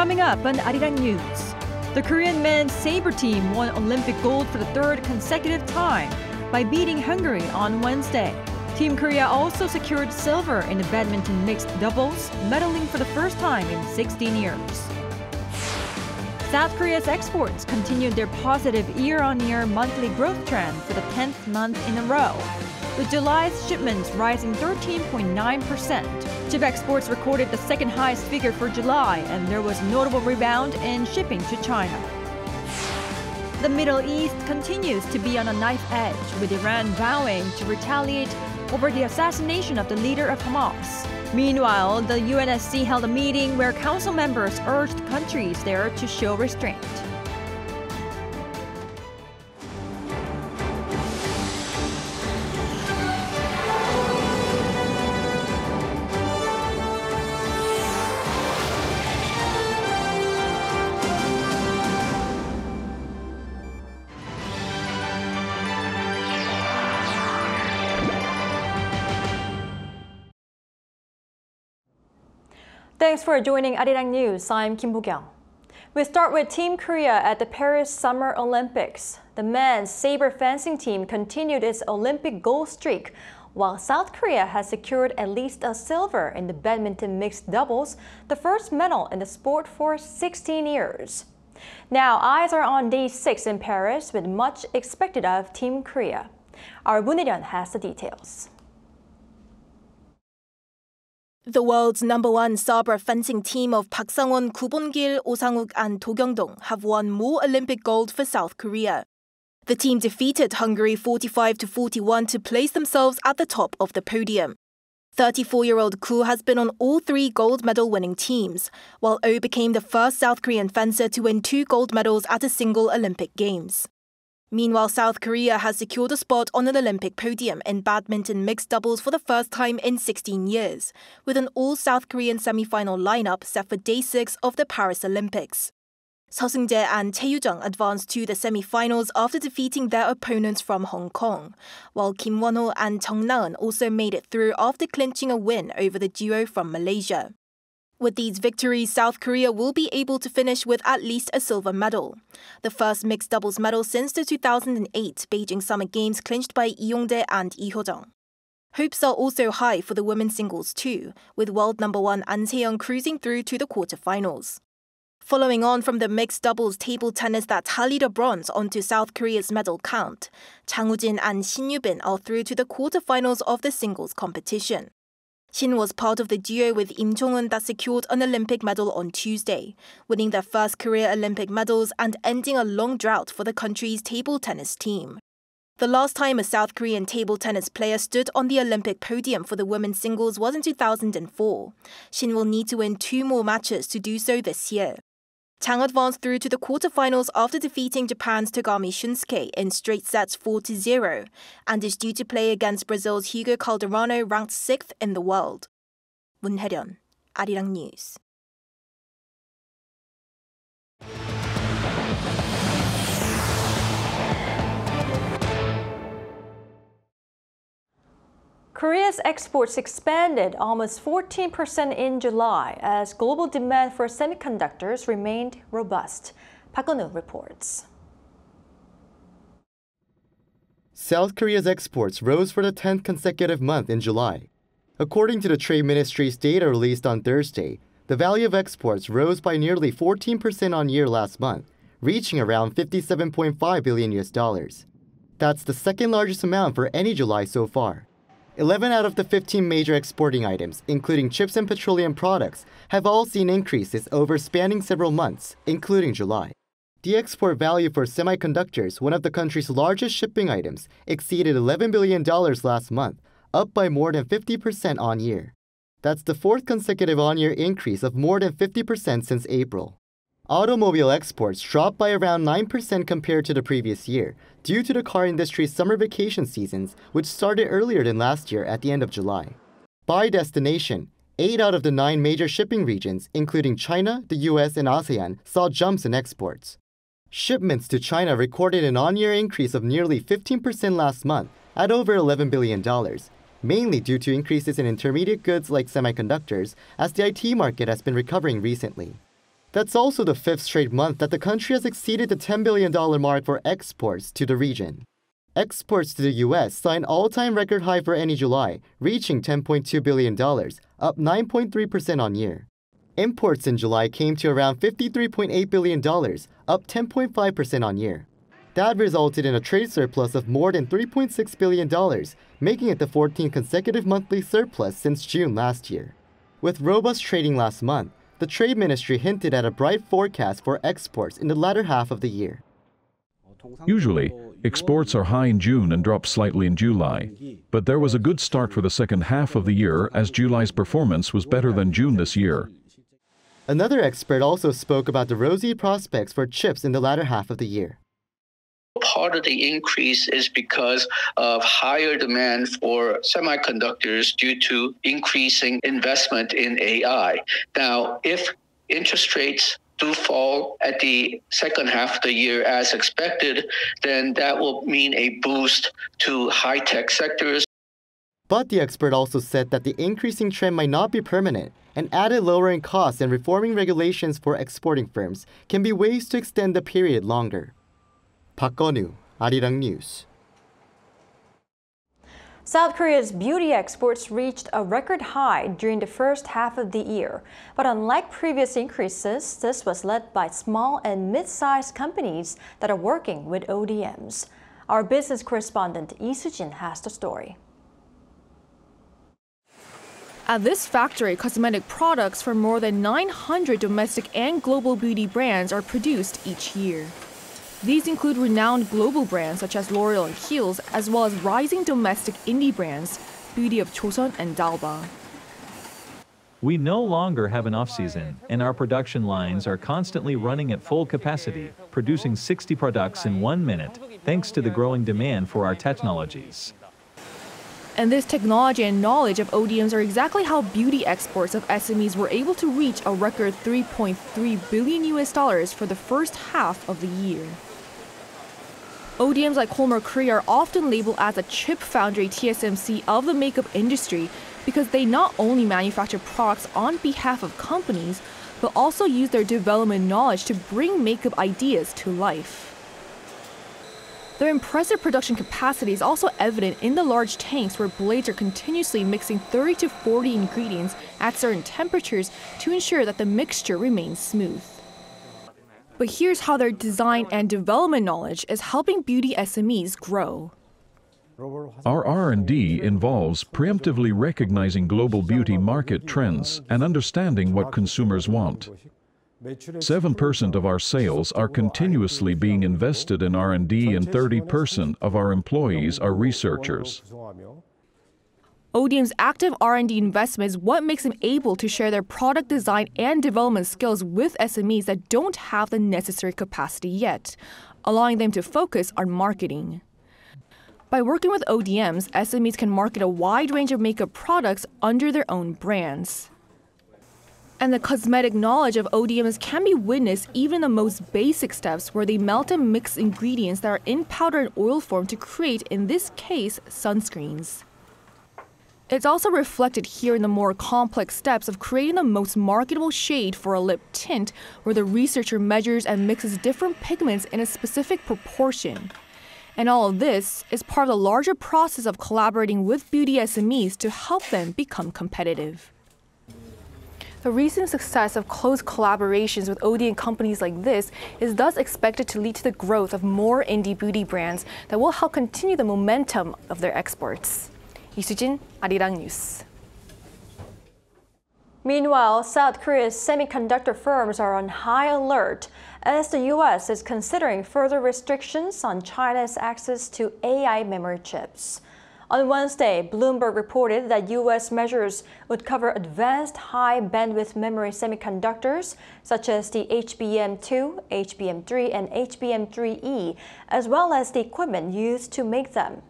Coming up on Arirang News, the Korean men's saber team won Olympic gold for the third consecutive time by beating Hungary on Wednesday. Team Korea also secured silver in the badminton mixed doubles, medaling for the first time in 16 years. South Korea's exports continued their positive year-on-year monthly growth trend for the 10th month in a row, with July's shipments rising 13.9%. Chip exports recorded the second highest figure for July, and there was a notable rebound in shipping to China. The Middle East continues to be on a knife edge, with Iran vowing to retaliate over the assassination of the leader of Hamas. Meanwhile, the UNSC held a meeting where council members urged countries there to show restraint. Thanks for joining Arirang News. I'm Kim Bo-kyung. We start with Team Korea at the Paris Summer Olympics. The men's saber fencing team continued its Olympic gold streak, while South Korea has secured at least a silver in the badminton mixed doubles, the first medal in the sport for 16 years. Now, eyes are on day 6 in Paris, with much expected of Team Korea. Our Moon has the details. The world's #1 saber fencing team of Park Sang-won, Koo Bon-gil, Oh Sang-uk and To Kyung-dong have won more Olympic gold for South Korea. The team defeated Hungary 45-41 to place themselves at the top of the podium. 34-year-old Koo has been on all 3 gold medal-winning teams, while Oh became the first South Korean fencer to win 2 gold medals at a single Olympic Games. Meanwhile, South Korea has secured a spot on an Olympic podium in badminton mixed doubles for the first time in 16 years, with an all-South Korean semifinal lineup set for day 6 of the Paris Olympics. Seo Seung-jae and Chae Yu-jung advanced to the semifinals after defeating their opponents from Hong Kong, while Kim Won-ho and Chung Na-eun also made it through after clinching a win over the duo from Malaysia. With these victories, South Korea will be able to finish with at least a silver medal, the first mixed doubles medal since the 2008 Beijing Summer Games clinched by Lee Yong-dae and Lee Ho-jung. Hopes are also high for the women's singles too, with world #1 An Se-young cruising through to the quarterfinals. Following on from the mixed doubles table tennis that tallied a bronze onto South Korea's medal count, Chang Woo-jin and Shin Yu-bin are through to the quarterfinals of the singles competition. Shin was part of the duo with Im Jong-un that secured an Olympic medal on Tuesday, winning their first career Olympic medals and ending a long drought for the country's table tennis team. The last time a South Korean table tennis player stood on the Olympic podium for the women's singles was in 2004. Shin will need to win 2 more matches to do so this year. Chang advanced through to the quarterfinals after defeating Japan's Togami Shunsuke in straight sets 4-0, and is due to play against Brazil's Hugo Calderano, ranked 6th in the world. Moon, Arirang News. Korea's exports expanded almost 14% in July as global demand for semiconductors remained robust. Park Eun-woo reports. South Korea's exports rose for the 10th consecutive month in July. According to the Trade Ministry's data released on Thursday, the value of exports rose by nearly 14% on year last month, reaching around $57.5 billion. That's the second largest amount for any July so far. 11 out of the 15 major exporting items, including chips and petroleum products, have all seen increases over spanning several months, including July. The export value for semiconductors, one of the country's largest shipping items, exceeded $11 billion last month, up by more than 50% on year. That's the 4th consecutive on-year increase of more than 50% since April. Automobile exports dropped by around 9% compared to the previous year, due to the car industry's summer vacation seasons, which started earlier than last year at the end of July. By destination, 8 out of the 9 major shipping regions, including China, the US, and ASEAN, saw jumps in exports. Shipments to China recorded an on-year increase of nearly 15% last month, at over $11 billion, mainly due to increases in intermediate goods like semiconductors, as the IT market has been recovering recently. That's also the fifth straight month that the country has exceeded the $10 billion mark for exports to the region. Exports to the U.S. saw an all-time record high for any July, reaching $10.2 billion, up 9.3% on year. Imports in July came to around $53.8 billion, up 10.5% on year. That resulted in a trade surplus of more than $3.6 billion, making it the 14th consecutive monthly surplus since June last year. With robust trading last month, the Trade Ministry hinted at a bright forecast for exports in the latter half of the year. Usually, exports are high in June and drop slightly in July. But there was a good start for the second half of the year as July's performance was better than June this year. Another expert also spoke about the rosy prospects for chips in the latter half of the year. Part of the increase is because of higher demand for semiconductors due to increasing investment in AI. Now, if interest rates do fall at the second half of the year as expected, then that will mean a boost to high-tech sectors. But the expert also said that the increasing trend might not be permanent, and added lowering costs and reforming regulations for exporting firms can be ways to extend the period longer. Park Go-nu, Arirang News. South Korea's beauty exports reached a record high during the first half of the year. But unlike previous increases, this was led by small and mid-sized companies that are working with ODMs. Our business correspondent Lee Soo-jin has the story. At this factory, cosmetic products from more than 900 domestic and global beauty brands are produced each year. These include renowned global brands such as L'Oreal and Kiehl's, as well as rising domestic indie brands, Beauty of Chosun and Dalba. We no longer have an off-season, and our production lines are constantly running at full capacity, producing 60 products in 1 minute, thanks to the growing demand for our technologies. And this technology and knowledge of ODMs are exactly how beauty exports of SMEs were able to reach a record $3.3 billion for the first half of the year. ODMs like Hallmark Korea are often labeled as a chip foundry TSMC of the makeup industry because they not only manufacture products on behalf of companies, but also use their development knowledge to bring makeup ideas to life. Their impressive production capacity is also evident in the large tanks where blades are continuously mixing 30 to 40 ingredients at certain temperatures to ensure that the mixture remains smooth. But here's how their design and development knowledge is helping beauty SMEs grow. Our R&D involves preemptively recognizing global beauty market trends and understanding what consumers want. 7% of our sales are continuously being invested in R&D and 30% of our employees are researchers. ODM's active R&D investment is what makes them able to share their product design and development skills with SMEs that don't have the necessary capacity yet, allowing them to focus on marketing. By working with ODMs, SMEs can market a wide range of makeup products under their own brands. And the cosmetic knowledge of ODMs can be witnessed even in the most basic steps where they melt and mix ingredients that are in powder and oil form to create, in this case, sunscreens. It's also reflected here in the more complex steps of creating the most marketable shade for a lip tint, where the researcher measures and mixes different pigments in a specific proportion. And all of this is part of the larger process of collaborating with beauty SMEs to help them become competitive. The recent success of close collaborations with ODM companies like this is thus expected to lead to the growth of more indie beauty brands that will help continue the momentum of their exports. Lee Soo-jin, Arirang News. Meanwhile, South Korea's semiconductor firms are on high alert as the U.S. is considering further restrictions on China's access to AI memory chips. On Wednesday, Bloomberg reported that U.S. measures would cover advanced high-bandwidth memory semiconductors such as the HBM2, HBM3, and HBM3E, as well as the equipment used to make them.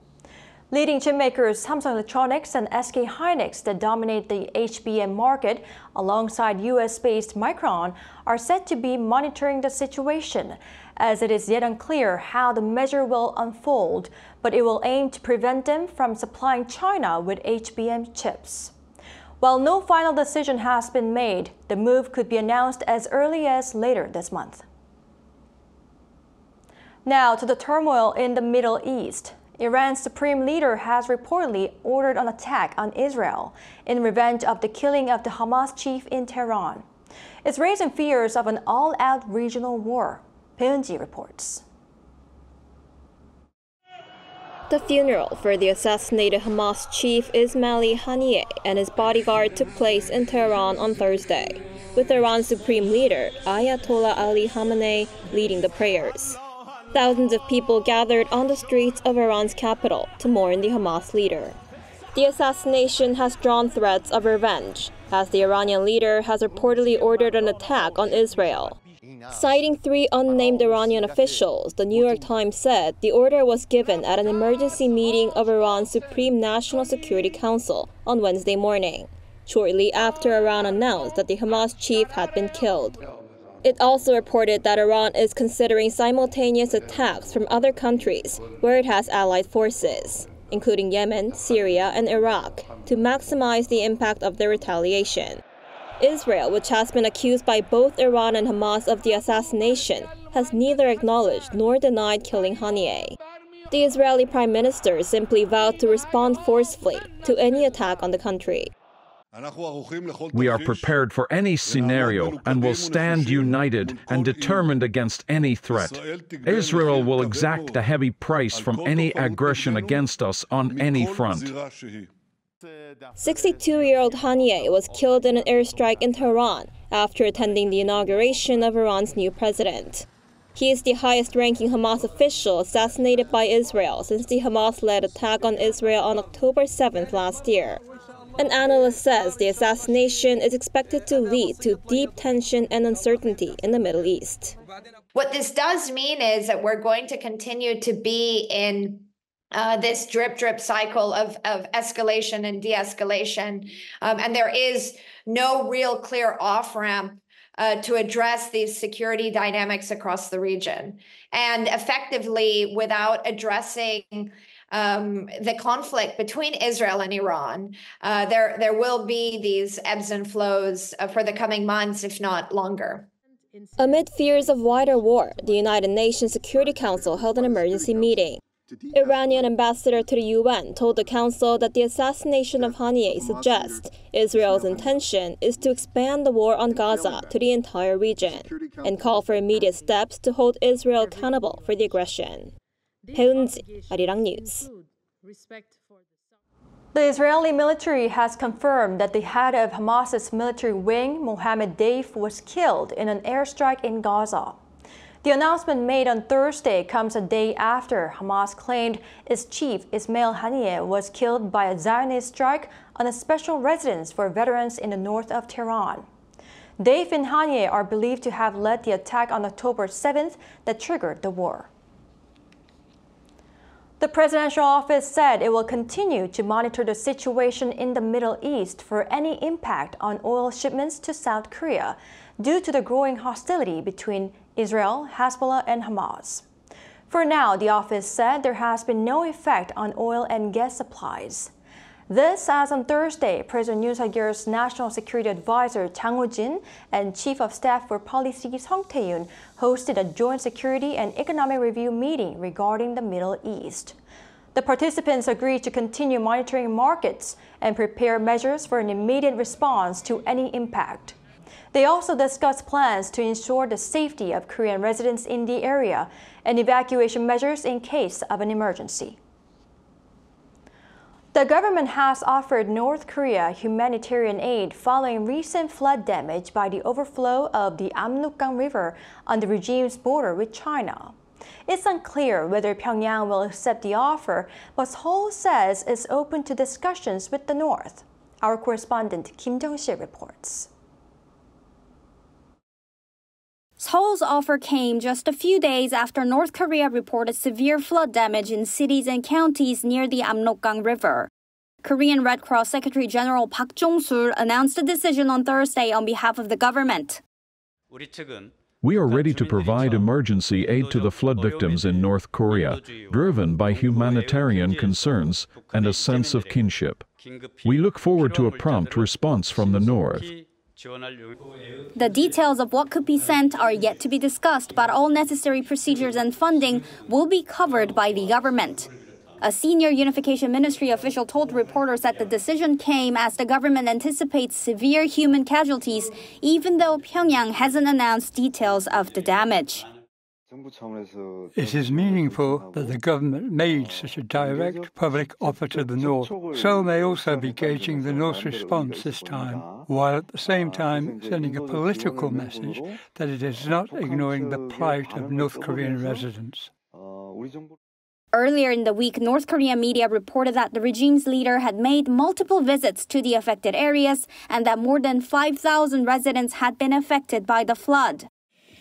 Leading chip makers Samsung Electronics and SK hynix that dominate the HBM market, alongside US-based Micron, are said to be monitoring the situation, as it is yet unclear how the measure will unfold, but it will aim to prevent them from supplying China with HBM chips. While no final decision has been made, the move could be announced as early as later this month. Now to the turmoil in the Middle East. Iran's supreme leader has reportedly ordered an attack on Israel in revenge of the killing of the Hamas chief in Tehran. It's raising fears of an all-out regional war. Peunji reports. The funeral for the assassinated Hamas chief Ismail Haniyeh and his bodyguard took place in Tehran on Thursday, with Iran's supreme leader, Ayatollah Ali Khamenei, leading the prayers. Thousands of people gathered on the streets of Iran's capital to mourn the Hamas leader. The assassination has drawn threats of revenge, as the Iranian leader has reportedly ordered an attack on Israel. Citing 3 unnamed Iranian officials, the New York Times said the order was given at an emergency meeting of Iran's Supreme National Security Council on Wednesday morning, shortly after Iran announced that the Hamas chief had been killed. It also reported that Iran is considering simultaneous attacks from other countries where it has allied forces, including Yemen, Syria, and Iraq, to maximize the impact of the retaliation. Israel, which has been accused by both Iran and Hamas of the assassination, has neither acknowledged nor denied killing Haniyeh. The Israeli Prime Minister simply vowed to respond forcefully to any attack on the country. We are prepared for any scenario and will stand united and determined against any threat. Israel will exact a heavy price from any aggression against us on any front. 62-year-old Haniyeh was killed in an airstrike in Tehran after attending the inauguration of Iran's new president. He is the highest-ranking Hamas official assassinated by Israel since the Hamas-led attack on Israel on October 7th last year. An analyst says the assassination is expected to lead to deep tension and uncertainty in the Middle East. What this does mean is that we're going to continue to be in this drip cycle of escalation and de-escalation, and there is no real clear off-ramp to address these security dynamics across the region. And effectively, without addressing the conflict between Israel and Iran, there will be these ebbs and flows for the coming months, if not longer. Amid fears of wider war, the United Nations Security Council held an emergency meeting. Iranian ambassador to the UN told the council that the assassination of Haniyeh suggests Israel's intention is to expand the war on Gaza to the entire region and call for immediate steps to hold Israel accountable for the aggression. Peunji, Arirang News. The Israeli military has confirmed that the head of Hamas's military wing, Mohammed Deif, was killed in an airstrike in Gaza. The announcement made on Thursday comes a day after Hamas claimed its chief, Ismail Haniyeh, was killed by a Zionist strike on a special residence for veterans in the north of Tehran. Deif and Haniyeh are believed to have led the attack on October 7th that triggered the war. The presidential office said it will continue to monitor the situation in the Middle East for any impact on oil shipments to South Korea due to the growing hostility between Israel, Hezbollah, and Hamas. For now, the office said there has been no effect on oil and gas supplies. This as on Thursday, President Yoon Suk-yeol's National Security Advisor Chang Ho-jin and Chief of Staff for Policy Song Tae-yoon hosted a joint security and economic review meeting regarding the Middle East. The participants agreed to continue monitoring markets and prepare measures for an immediate response to any impact. They also discussed plans to ensure the safety of Korean residents in the area and evacuation measures in case of an emergency. The government has offered North Korea humanitarian aid following recent flood damage by the overflow of the Amnokgang River on the regime's border with China. It's unclear whether Pyongyang will accept the offer, but Seoul says it's open to discussions with the North. Our correspondent Kim Jung-sil reports. Seoul's offer came just a few days after North Korea reported severe flood damage in cities and counties near the Amnokgang River. Korean Red Cross Secretary General Park Jong-sul announced the decision on Thursday on behalf of the government. We are ready to provide emergency aid to the flood victims in North Korea, driven by humanitarian concerns and a sense of kinship. We look forward to a prompt response from the North. The details of what could be sent are yet to be discussed, but all necessary procedures and funding will be covered by the government. A senior Unification Ministry official told reporters that the decision came as the government anticipates severe human casualties, even though Pyongyang hasn't announced details of the damage. It is meaningful that the government made such a direct public offer to the North. Seoul may also be gauging the North's response this time, while at the same time sending a political message that it is not ignoring the plight of North Korean residents. Earlier in the week, North Korean media reported that the regime's leader had made multiple visits to the affected areas and that more than 5,000 residents had been affected by the flood.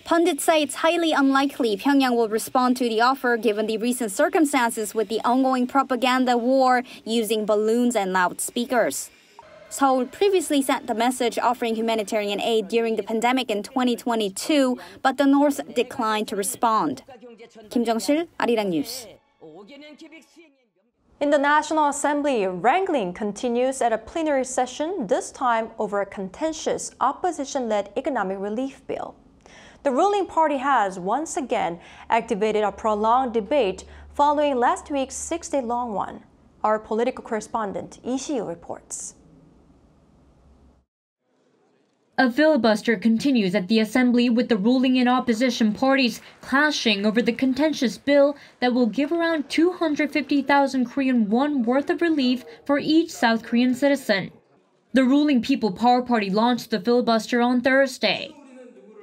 Pundits say it's highly unlikely Pyongyang will respond to the offer given the recent circumstances with the ongoing propaganda war using balloons and loudspeakers. Seoul previously sent the message offering humanitarian aid during the pandemic in 2022, but the North declined to respond. Kim Jong-sil, Arirang News. In the National Assembly, wrangling continues at a plenary session, this time over a contentious opposition-led economic relief bill. The ruling party has once again activated a prolonged debate following last week's 6-day-long one. Our political correspondent, Lee Si-yoo, reports. A filibuster continues at the Assembly with the ruling and opposition parties clashing over the contentious bill that will give around 250,000 Korean won worth of relief for each South Korean citizen. The ruling People Power Party launched the filibuster on Thursday.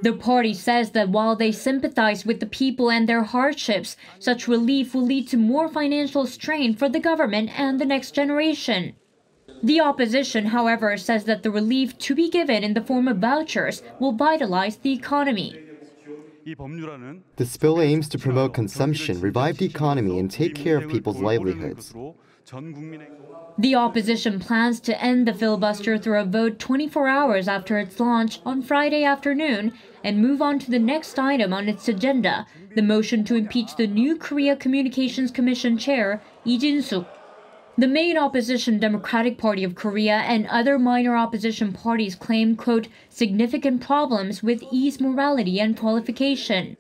The party says that while they sympathize with the people and their hardships, such relief will lead to more financial strain for the government and the next generation. The opposition, however, says that the relief to be given in the form of vouchers will vitalize the economy. This bill aims to promote consumption, revive the economy, and take care of people's livelihoods. The opposition plans to end the filibuster through a vote 24 hours after its launch on Friday afternoon and move on to the next item on its agenda, the motion to impeach the new Korea Communications Commission chair, Lee Jin-suk. The main opposition Democratic Party of Korea and other minor opposition parties claim, quote, significant problems with Lee's morality and qualification.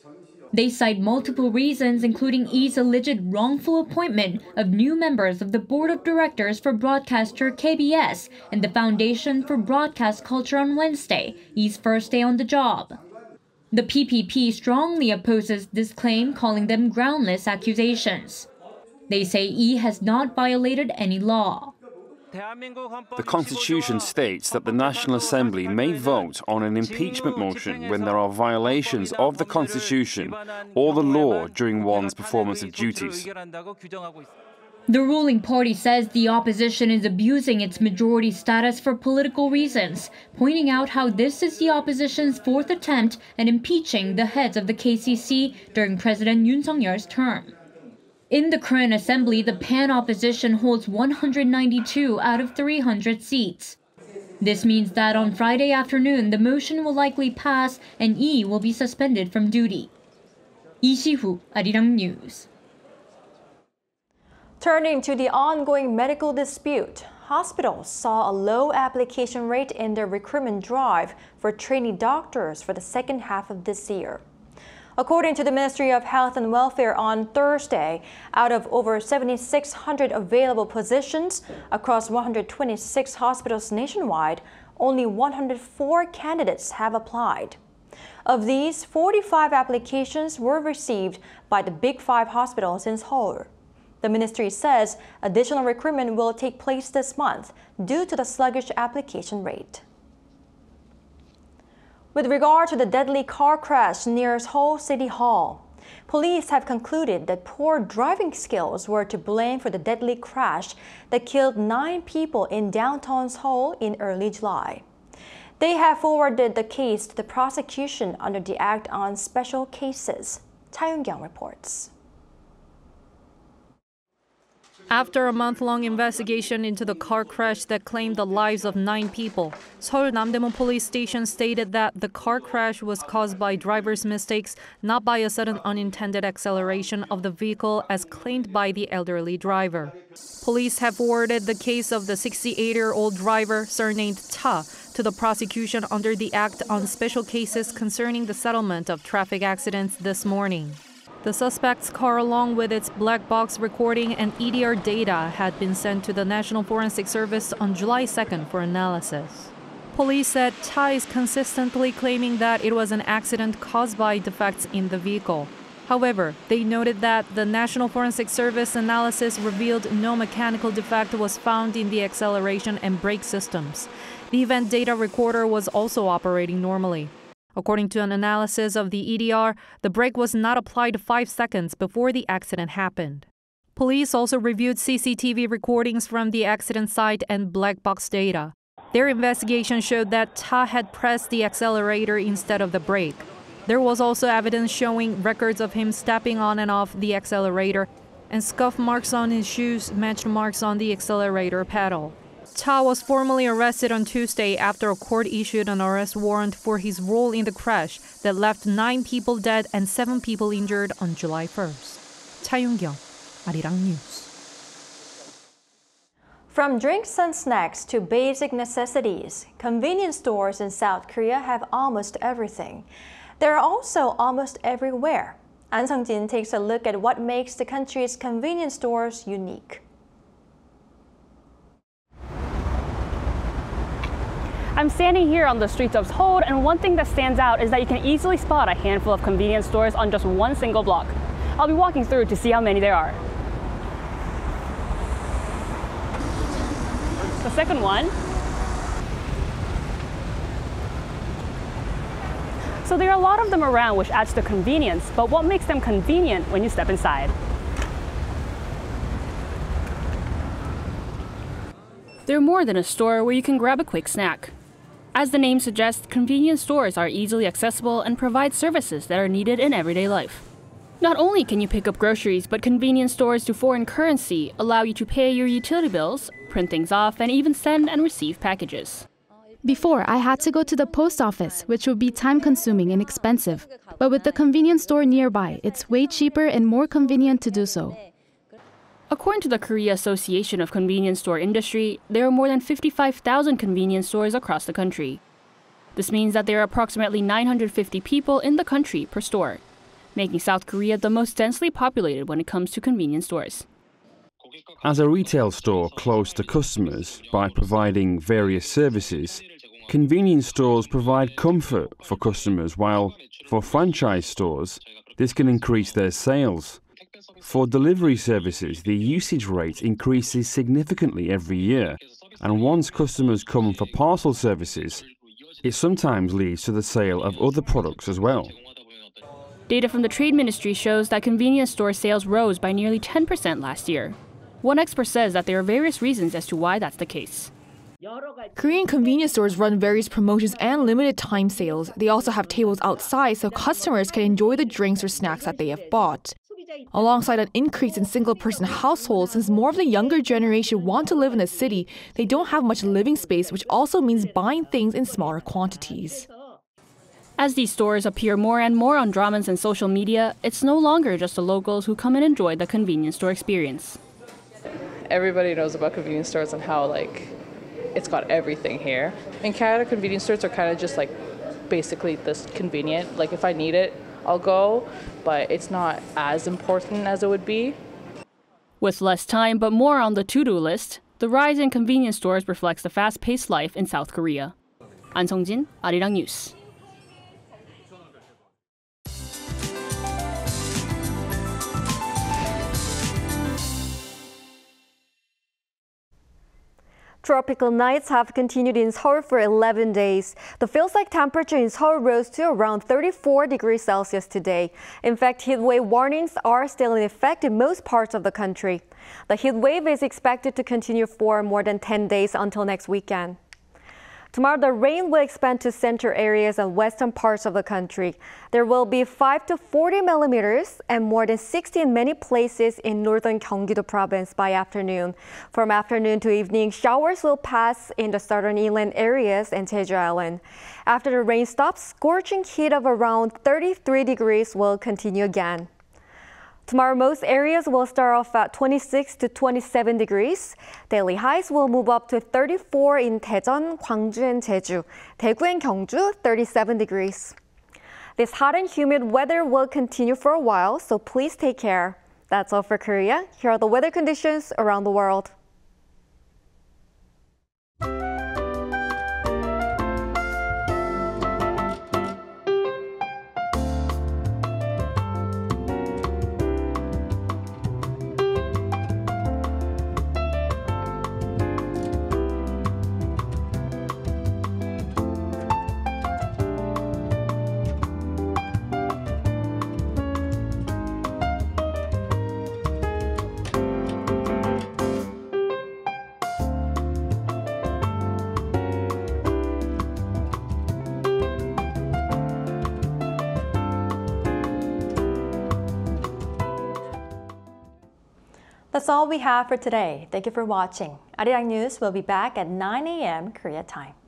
They cite multiple reasons, including Lee's alleged wrongful appointment of new members of the board of directors for broadcaster KBS and the Foundation for Broadcast Culture on Wednesday, Lee's first day on the job. The PPP strongly opposes this claim, calling them groundless accusations. They say Lee has not violated any law. The Constitution states that the National Assembly may vote on an impeachment motion when there are violations of the Constitution or the law during one's performance of duties. The ruling party says the opposition is abusing its majority status for political reasons, pointing out how this is the opposition's fourth attempt at impeaching the heads of the KCC during President Yoon Suk-yeol's term. In the Korean Assembly, the pan-opposition holds 192 out of 300 seats. This means that on Friday afternoon, the motion will likely pass and Lee will be suspended from duty. Lee Si-yoo, Arirang News. Turning to the ongoing medical dispute, hospitals saw a low application rate in their recruitment drive for trainee doctors for the second half of this year. According to the Ministry of Health and Welfare on Thursday, out of over 7,600 available positions across 126 hospitals nationwide, only 104 candidates have applied. Of these, 45 applications were received by the Big Five hospitals in Seoul. The ministry says additional recruitment will take place this month due to the sluggish application rate. With regard to the deadly car crash near Seoul City Hall, police have concluded that poor driving skills were to blame for the deadly crash that killed 9 people in downtown Seoul in early July. They have forwarded the case to the prosecution under the Act on Special Cases. Cha Yoon-kyung reports. After a month-long investigation into the car crash that claimed the lives of 9 people, Seoul Namdaemun Police Station stated that the car crash was caused by driver's mistakes, not by a sudden unintended acceleration of the vehicle as claimed by the elderly driver. Police have forwarded the case of the 68-year-old driver, surnamed Cha, to the prosecution under the Act on Special Cases concerning the settlement of traffic accidents this morning. The suspect's car, along with its black box recording and EDR data, had been sent to the National Forensic Service on July 2nd for analysis. Police said Cha is consistently claiming that it was an accident caused by defects in the vehicle. However, they noted that the National Forensic Service analysis revealed no mechanical defect was found in the acceleration and brake systems. The event data recorder was also operating normally. According to an analysis of the EDR, the brake was not applied 5 seconds before the accident happened. Police also reviewed CCTV recordings from the accident site and black box data. Their investigation showed that Cha had pressed the accelerator instead of the brake. There was also evidence showing records of him stepping on and off the accelerator, and scuff marks on his shoes matched marks on the accelerator pedal. Cha was formally arrested on Tuesday after a court issued an arrest warrant for his role in the crash that left 9 people dead and 7 people injured on July 1st. Cha Yoon-kyung, Arirang News. From drinks and snacks to basic necessities, convenience stores in South Korea have almost everything. They're also almost everywhere. An Sung-jin takes a look at what makes the country's convenience stores unique. I'm standing here on the streets of Seoul, and one thing that stands out is that you can easily spot a handful of convenience stores on just one single block. I'll be walking through to see how many there are. The second one. So there are a lot of them around, which adds to convenience, but what makes them convenient when you step inside? They're more than a store where you can grab a quick snack. As the name suggests, convenience stores are easily accessible and provide services that are needed in everyday life. Not only can you pick up groceries, but convenience stores do foreign currency, allow you to pay your utility bills, print things off, and even send and receive packages. Before, I had to go to the post office, which would be time-consuming and expensive. But with the convenience store nearby, it's way cheaper and more convenient to do so. According to the Korea Association of Convenience Store Industry, there are more than 55,000 convenience stores across the country. This means that there are approximately 950 people in the country per store, making South Korea the most densely populated when it comes to convenience stores. As a retail store close to customers by providing various services, convenience stores provide comfort for customers, while for franchise stores, this can increase their sales. For delivery services, the usage rate increases significantly every year, and once customers come for parcel services, it sometimes leads to the sale of other products as well. Data from the Trade Ministry shows that convenience store sales rose by nearly 10% last year. One expert says that there are various reasons as to why that's the case. Korean convenience stores run various promotions and limited time sales. They also have tables outside so customers can enjoy the drinks or snacks that they have bought. Alongside an increase in single-person households, since more of the younger generation want to live in the city, they don't have much living space, which also means buying things in smaller quantities. As these stores appear more and more on dramas and social media, it's no longer just the locals who come and enjoy the convenience store experience. Everybody knows about convenience stores and how it's got everything here. In Canada, convenience stores are kind of just basically this convenient. If I need it, I'll go, but it's not as important as it would be. With less time but more on the to-do list, the rise in convenience stores reflects the fast-paced life in South Korea. An Sung-jin, Arirang News. Tropical nights have continued in Seoul for 11 days. The feels-like temperature in Seoul rose to around 34 degrees Celsius today. In fact, heat wave warnings are still in effect in most parts of the country. The heat wave is expected to continue for more than 10 days until next weekend. Tomorrow, the rain will expand to center areas and western parts of the country. There will be 5 to 40 millimeters and more than 60 in many places in northern Gyeonggi-do province by afternoon. From afternoon to evening, showers will pass in the southern inland areas and Jeju Island. After the rain stops, scorching heat of around 33 degrees will continue again. Tomorrow, most areas will start off at 26 to 27 degrees. Daily highs will move up to 34 in Daejeon, Gwangju, and Jeju. Daegu and Gyeongju, 37 degrees. This hot and humid weather will continue for a while, so please take care. That's all for Korea. Here are the weather conditions around the world. That's all we have for today. Thank you for watching. Arirang News will be back at 9 a.m. Korea time.